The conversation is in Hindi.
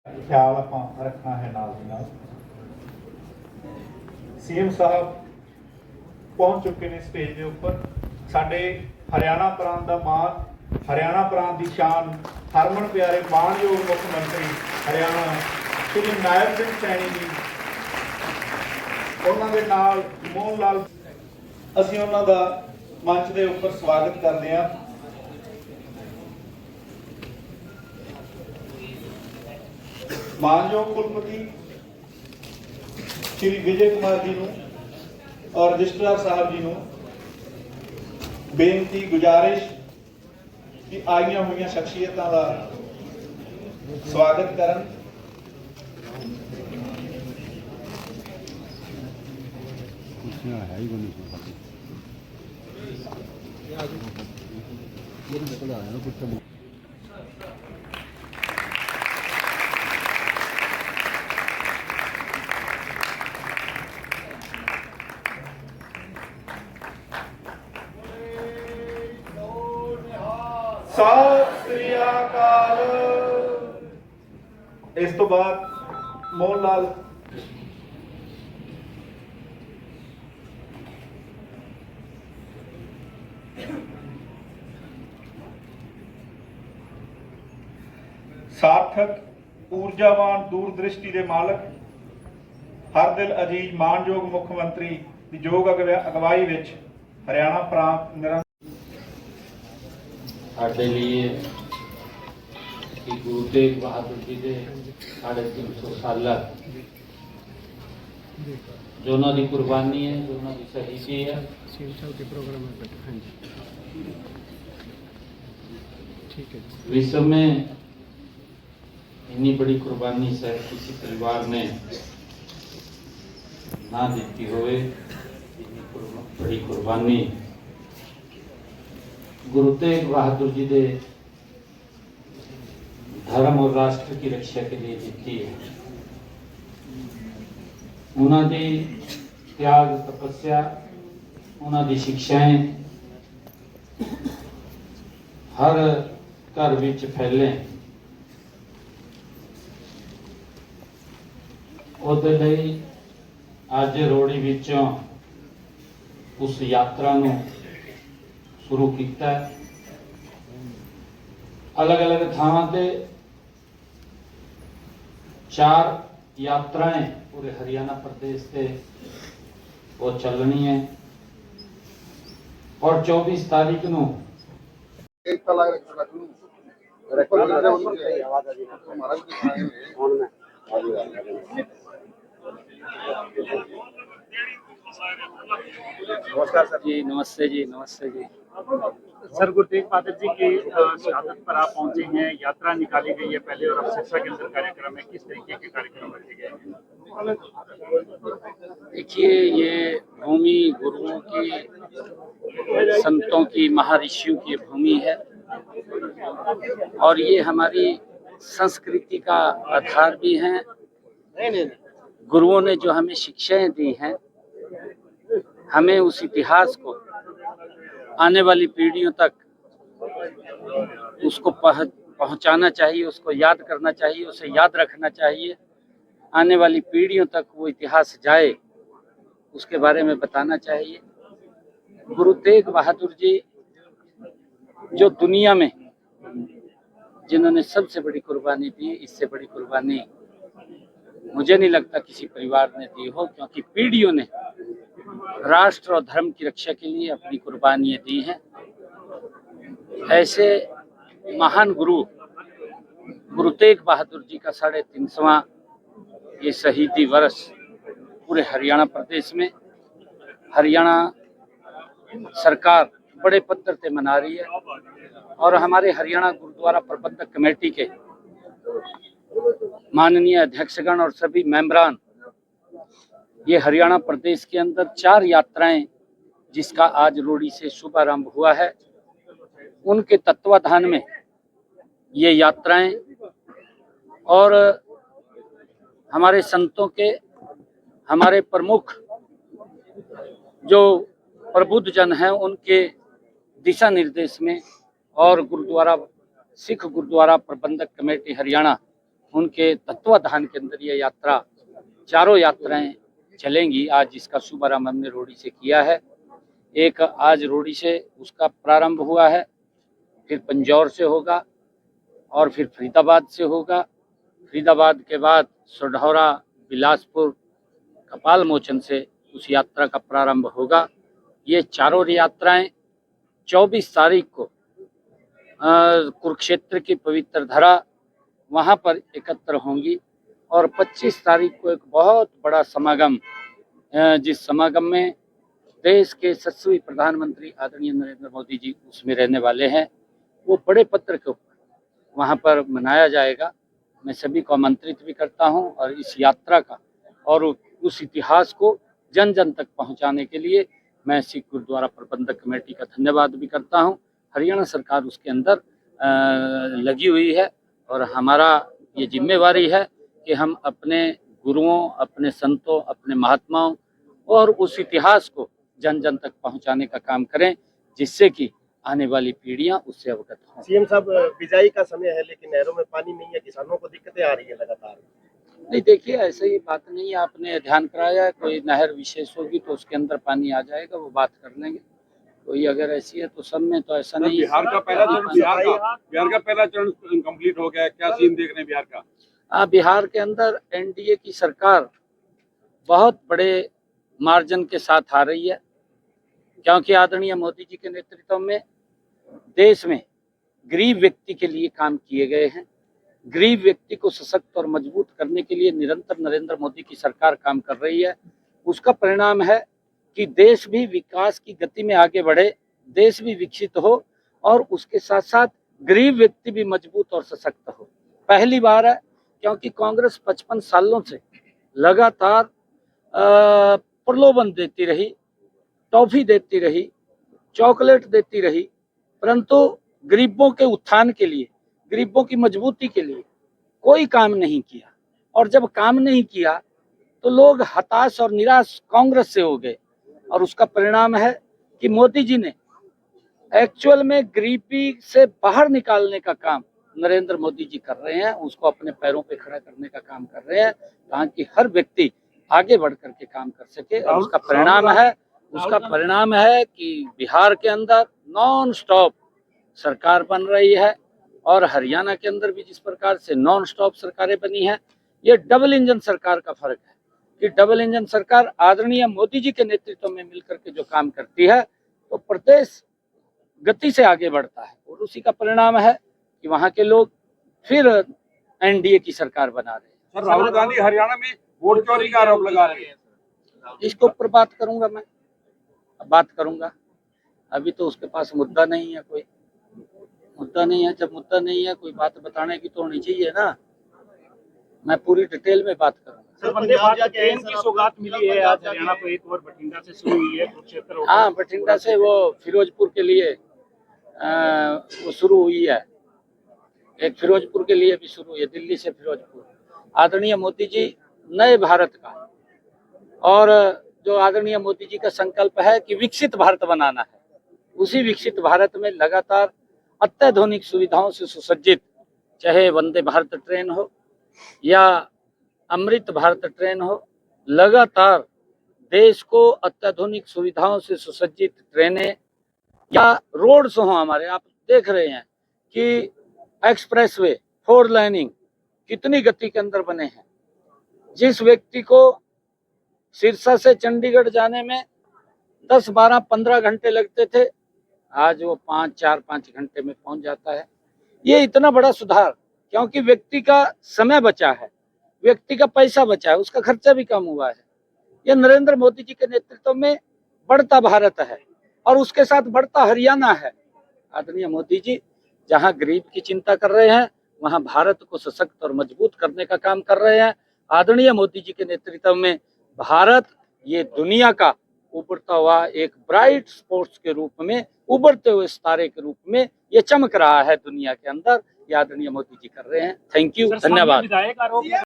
ख्याल आप रखना है नाल दी नाल। सीएम साहब पहुंच चुके हैं स्टेज के उपर। साडे हरियाणा प्रांत का मान, हरियाणा प्रांत की शान, हरमन प्यारे मानयोग मुख मंत्री हरियाणा श्री नायब सिंह सैनी जी, उन्होंने नाल मोहन लाल, असीं उन्हों का मंच के उपर स्वागत करते हैं। मानयोग कुलपति श्री विजय कुमार जी नूं और रजिस्ट्रार साहब जी नूं बेनती गुजारिश कि आईयां हुई शख्सियतां का स्वागत करन। सत श्री अकाल। इस तो बाद मोहन लाल सार्थक ऊर्जावान दूरदृष्टि के मालक हर दिल अजीज मानयोग मुख मंत्री की योग अगवाई विच हरियाणा प्रांत निरंतर साढ़े लिए कि गुरु तेग बहादुर जी के 350 साल जो उन्होंने कुर्बानी है, जो उन्होंने शहीदी है, विश्व में इतनी बड़ी कुर्बानी शायद किसी परिवार ने ना दी होवे। बड़ी कुर्बानी गुरु तेग बहादुर जी ने धर्म और राष्ट्र की रक्षा के लिए दी है। उन्होंने त्याग, तपस्या, उन्होंने शिक्षाएं हर घर विच फैले। ਉਹਦੇ ਲਈ ਅੱਜ ਰੋੜੀ ਵਿੱਚੋਂ उस यात्रा ਨੂੰ शुरू किया। अलग अलग थावां ते 4 यात्राएं पूरे हरियाणा प्रदेश से वो चलनी है और 24 तारीख को नमस्कार सर जी। नमस्ते जी, नमस्ते जी। सर, गुरु तेग बहादुर जी की शहादत पर आप पहुंचे हैं, यात्रा निकाली गई है पहले और अब सिरसा के अंदर कार्यक्रम है, किस तरीके के कार्यक्रम रखे गए हैं? देखिए, ये भूमि गुरुओं की, संतों की, महर्षियों की भूमि है और ये हमारी संस्कृति का आधार भी है। गुरुओं ने जो हमें शिक्षाएं दी हैं, हमें उस इतिहास को आने वाली पीढ़ियों तक उसको पहुंचाना चाहिए, उसको याद करना चाहिए, उसे याद रखना चाहिए। आने वाली पीढ़ियों तक वो इतिहास जाए, उसके बारे में बताना चाहिए। गुरु तेग बहादुर जी जो दुनिया में जिन्होंने सबसे बड़ी कुर्बानी दी, इससे बड़ी कुर्बानी मुझे नहीं लगता किसी परिवार ने दी हो, क्योंकि पीढ़ियों ने राष्ट्र और धर्म की रक्षा के लिए अपनी कुर्बानियां दी हैं। ऐसे महान गुरु गुरु तेग बहादुर जी का 350वां ये शहीदी वर्ष पूरे हरियाणा प्रदेश में हरियाणा सरकार बड़े पद्धर से मना रही है और हमारे हरियाणा गुरुद्वारा प्रबंधक कमेटी के माननीय अध्यक्षगण और सभी मेंबरान ये हरियाणा प्रदेश के अंदर 4 यात्राएं जिसका आज रोड़ी से शुभारंभ हुआ है, उनके तत्वाधान में ये यात्राएं और हमारे संतों के, हमारे प्रमुख जो प्रबुद्ध जन हैं उनके दिशा निर्देश में और गुरुद्वारा सिख गुरुद्वारा प्रबंधक कमेटी हरियाणा उनके तत्वाधान के अंदर ये यात्रा, चारों यात्राएं चलेंगी। आज इसका शुभारंभ हमने रोहड़ी से किया है। एक आज रोहड़ी से उसका प्रारंभ हुआ है, फिर पंजौर से होगा और फिर फरीदाबाद से होगा। फरीदाबाद के बाद सोढौरा, बिलासपुर, कपाल मोचन से उस यात्रा का प्रारंभ होगा। ये चारों यात्राएं 24 तारीख को कुरुक्षेत्र की पवित्र धरा वहां पर एकत्र होंगी और 25 तारीख को एक बहुत बड़ा समागम, जिस समागम में देश के यशस्वी प्रधानमंत्री आदरणीय नरेंद्र मोदी जी उसमें रहने वाले हैं, वो बड़े पत्र के ऊपर वहाँ पर मनाया जाएगा। मैं सभी को आमंत्रित भी करता हूँ और इस यात्रा का और उस इतिहास को जन जन तक पहुँचाने के लिए मैं सिख गुरुद्वारा प्रबंधक कमेटी का धन्यवाद भी करता हूँ। हरियाणा सरकार उसके अंदर लगी हुई है और हमारा ये जिम्मेवारी है कि हम अपने गुरुओं, अपने संतों, अपने महात्माओं और उस इतिहास को जन जन तक पहुंचाने का काम करें, जिससे कि आने वाली पीढ़ियां उससे अवगत हों। सीएम साहब, बिजाई का समय है लेकिन नहरों में पानी नहीं है, किसानों को दिक्कतें आ रही है लगातार। नहीं, देखिए ऐसे ही बात नहीं है, आपने ध्यान कराया है। कोई नहर विशेष होगी तो उसके अंदर पानी आ जाएगा, वो बात कर लेंगे। कोई अगर ऐसी है तो सब में तो ऐसा नहीं है। बिहार का पहला चरण कंप्लीट हो गया है, क्या सीन देख रहे हैं बिहार का? हाँ, बिहार के अंदर एनडीए की सरकार बहुत बड़े मार्जिन के साथ आ रही है, क्योंकि आदरणीय मोदी जी के नेतृत्व में देश में गरीब व्यक्ति के लिए काम किए गए हैं। गरीब व्यक्ति को सशक्त और मजबूत करने के लिए निरंतर नरेंद्र मोदी की सरकार काम कर रही है। उसका परिणाम है कि देश भी विकास की गति में आगे बढ़े, देश भी विकसित हो और उसके साथ साथ गरीब व्यक्ति भी मजबूत और सशक्त हो। पहली बार है, क्योंकि कांग्रेस 55 सालों से लगातार प्रलोभन देती रही, टॉफी देती रही, चॉकलेट देती रही, परंतु गरीबों के उत्थान के लिए, गरीबों की मजबूती के लिए कोई काम नहीं किया। और जब काम नहीं किया तो लोग हताश और निराश कांग्रेस से हो गए और उसका परिणाम है कि मोदी जी ने एक्चुअल में गरीबी से बाहर निकालने का काम नरेंद्र मोदी जी कर रहे हैं, उसको अपने पैरों पे खड़ा करने का काम कर रहे हैं, ताकि हर व्यक्ति आगे बढ़ करके काम कर सके। और उसका परिणाम है कि बिहार के अंदर नॉन स्टॉप सरकार बन रही है और हरियाणा के अंदर भी जिस प्रकार से नॉन स्टॉप सरकारें बनी है, ये डबल इंजन सरकार का फर्क है कि डबल इंजन सरकार आदरणीय मोदी जी के नेतृत्व में मिलकर के जो काम करती है तो प्रदेश गति से आगे बढ़ता है और उसी का परिणाम है कि वहाँ के लोग फिर एनडीए की सरकार बना रहे हैं। सर, राहुल गांधी हरियाणा में वोट चोरी का आरोप लगा रहे हैं। इसके ऊपर बात करूंगा, मैं बात करूंगा। अभी तो उसके पास मुद्दा नहीं है, कोई मुद्दा नहीं है। जब मुद्दा नहीं है, कोई बात बताने की तो होनी चाहिए ना। मैं पूरी डिटेल में बात करूंगा। सर, वंदे भारत ट्रेन की सौगात मिली है आज हरियाणा को, एक और बठिंडा से शुरू हुई है, कुरुक्षेत्र। हाँ, बठिंडा से वो फिरोजपुर के लिए वो शुरू हुई है, एक फिरोजपुर के लिए भी शुरू हुई है, दिल्ली से फिरोजपुर। आदरणीय मोदी जी नए भारत का, और जो आदरणीय मोदी जी का संकल्प है कि विकसित भारत बनाना है, उसी विकसित भारत में लगातार अत्याधुनिक सुविधाओं से सुसज्जित, चाहे वंदे भारत ट्रेन हो या अमृत भारत ट्रेन हो, लगातार देश को अत्याधुनिक सुविधाओं से सुसज्जित ट्रेनें या रोड्स हो हमारे। आप देख रहे हैं कि एक्सप्रेसवे, 4 लाइनिंग कितनी गति के अंदर बने हैं। जिस व्यक्ति को सिरसा से चंडीगढ़ जाने में 10, 12, 15 घंटे लगते थे, आज वो 4-5 घंटे में पहुंच जाता है। ये इतना बड़ा सुधार, क्योंकि व्यक्ति का समय बचा है, व्यक्ति का पैसा बचा है, उसका खर्चा भी कम हुआ है। ये नरेंद्र मोदी जी के नेतृत्व में बढ़ता भारत है और उसके साथ बढ़ता हरियाणा है। आदरणीय मोदी जी जहां गरीब की चिंता कर रहे हैं, वहां भारत को सशक्त और मजबूत करने का काम कर रहे हैं। आदरणीय मोदी जी के नेतृत्व में भारत ये दुनिया का उभरता हुआ एक ब्राइट स्पोर्ट्स के रूप में, उभरते हुए सितारे के रूप में ये चमक रहा है दुनिया के अंदर। ये आदरणीय मोदी जी कर रहे हैं। थैंक यू, धन्यवाद।